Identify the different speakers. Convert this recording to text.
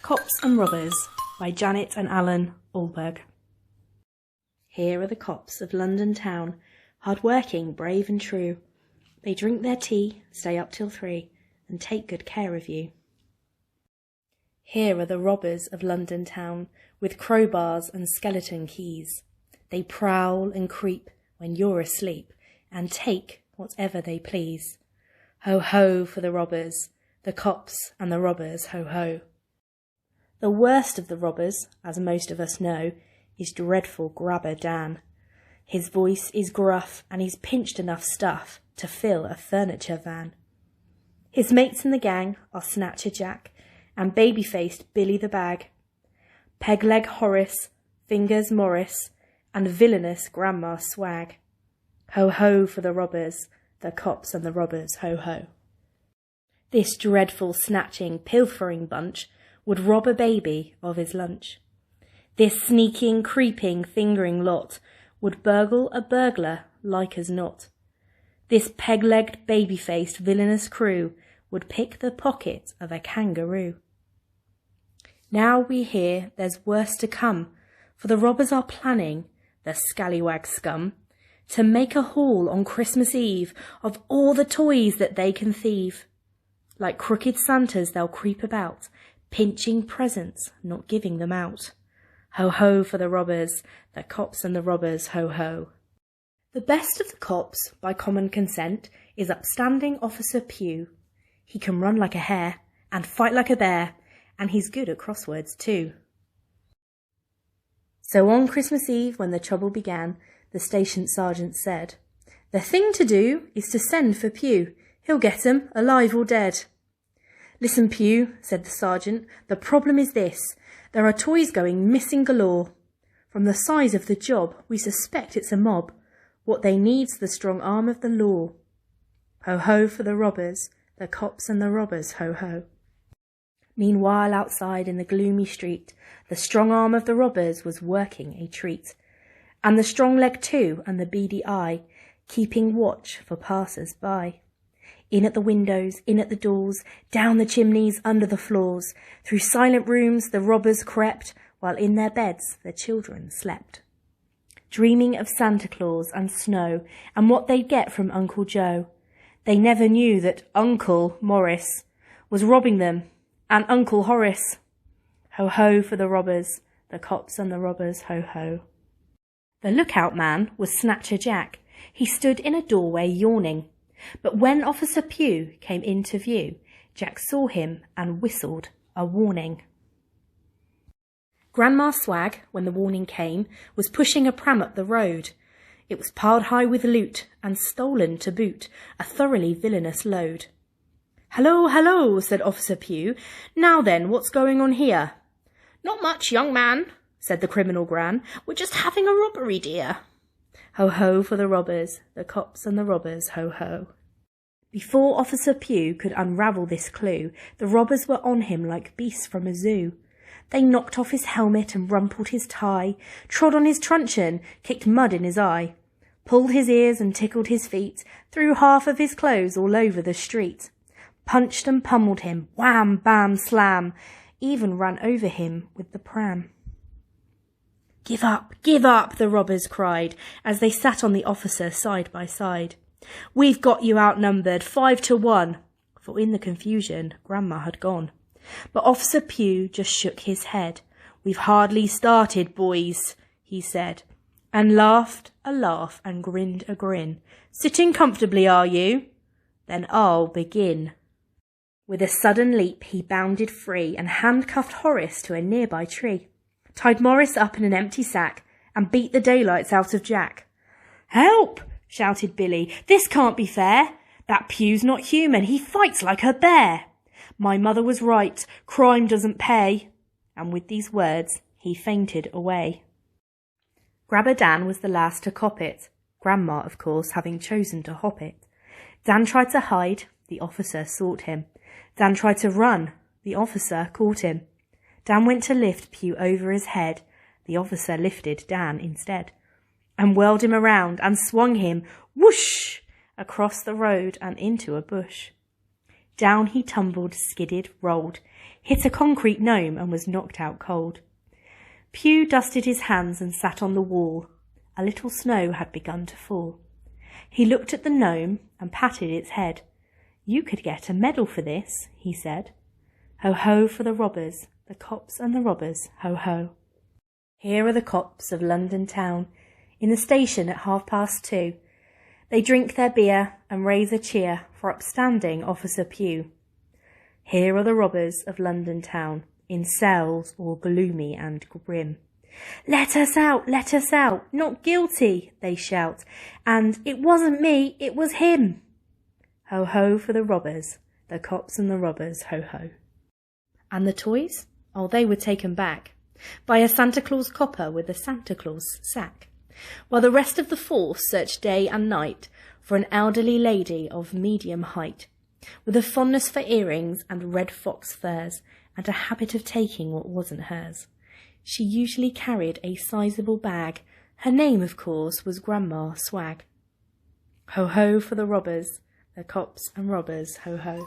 Speaker 1: Cops and Robbers by Janet and Allan, Ahlberg. Here are the cops of London town, hard-working, brave and true. They drink their tea, stay up till 3, and take good care of you. Here are the robbers of London town, with crowbars and skeleton keys. They prowl and creep when you're asleep, and take whatever they please. Ho ho for the robbers, the cops and the robbers, ho ho. The worst of the robbers, as most of us know, is dreadful Grabber Dan. His voice is gruff and he's pinched enough stuff to fill a furniture van. His mates in the gang are Snatcher Jack and baby-faced Billy the Bag, Peg-leg Horace, Fingers Morris, and villainous Grandma Swagg. Ho ho for the robbers, the cops and the robbers, ho ho. This dreadful snatching, pilfering bunch would rob a baby of his lunch. This sneaking, creeping, fingering lot would burgle a burglar like as not. This peg-legged, baby-faced, villainous crew would pick the pocket of a kangaroo. Now we hear there's worse to come, for the robbers are planning, the scallywag scum, to make a haul on Christmas Eve of all the toys that they can thieve. Like crooked Santas they'll creep about, pinching presents, not giving them out. Ho ho for the robbers, the cops and the robbers, ho ho. The best of the cops, by common consent, is upstanding Officer Pugh. He can run like a hare and fight like a bear, and he's good at crosswords too. So on Christmas Eve, when the trouble began, the station sergeant said, "The thing to do is to send for Pugh. He'll get 'em, alive or dead." "Listen, Pugh," said the sergeant, "the problem is this. There are toys going missing galore. From the size of the job, we suspect it's a mob. What they need's the strong arm of the law. Ho ho for the robbers, the cops and the robbers, ho ho." Meanwhile, outside in the gloomy street, the strong arm of the robbers was working a treat, and the strong leg too, and the beady eye, keeping watch for passers-by. In at the windows, in at the doors, down the chimneys, under the floors, through silent rooms the robbers crept, while in their beds the children slept. Dreaming of Santa Claus and snow, and what they'd get from Uncle Joe, they never knew that Uncle Morris was robbing them, and Uncle Horace. Ho ho for the robbers, the cops and the robbers, ho ho. The lookout man was Snatcher Jack. He stood in a doorway yawning. But when Officer Pugh came into view, Jack saw him and whistled a warning. Grandma Swagg, when the warning came, was pushing a pram up the road. It was piled high with loot, and stolen to boot, a thoroughly villainous load. "Hello, hello," said Officer Pugh. "Now then, what's going on here?" "Not much, young man," said the criminal Gran. "We're just having a robbery, dear." Ho ho for the robbers, the cops and the robbers, ho ho. Before Officer Pugh could unravel this clue, the robbers were on him like beasts from a zoo. They knocked off his helmet and rumpled his tie, trod on his truncheon, kicked mud in his eye, pulled his ears and tickled his feet, threw half of his clothes all over the street, punched and pummeled him, wham, bam, slam, even ran over him with the pram. Give up, the robbers cried, as they sat on the officer side by side. "We've got you outnumbered 5-1, for in the confusion Grandma had gone. But Officer Pugh just shook his head. "We've hardly started, boys," he said, and laughed a laugh and grinned a grin. "Sitting comfortably, are you? Then I'll begin." With a sudden leap he bounded free and handcuffed Horace to a nearby tree, tied Morris up in an empty sack, and beat the daylights out of Jack. "Help!" shouted Billy. "This can't be fair. That Pugh's not human. He fights like a bear. My mother was right. Crime doesn't pay." And with these words he fainted away. Grabber Dan was the last to cop it, Grandma, of course, having chosen to hop it. Dan tried to hide. The officer sought him. Dan tried to run. The officer caught him. Dan went to lift Pugh over his head. The officer lifted Dan instead, and whirled him around and swung him, whoosh, across the road and into a bush. Down he tumbled, skidded, rolled, hit a concrete gnome and was knocked out cold. Pugh dusted his hands and sat on the wall. A little snow had begun to fall. He looked at the gnome and patted its head. "You could get a medal for this," he said. "Ho, ho for the robbers, the cops and the robbers, ho, ho." Here are the cops of London town, in the station at 2:30. They drink their beer and raise a cheer for upstanding Officer Pugh. Here are the robbers of London town, in cells all gloomy and grim. "Let us out, not guilty," they shout, and "It wasn't me, it was him." Ho, ho for the robbers, the cops and the robbers, ho, ho. And the toys? Oh, they were taken back by a Santa Claus copper with a Santa Claus sack, while the rest of the force searched day and night for an elderly lady of medium height, with a fondness for earrings and red fox furs, and a habit of taking what wasn't hers. She usually carried a sizable bag. Her name, of course, was Grandma Swagg. Ho, ho for the robbers, the cops and robbers, ho, ho.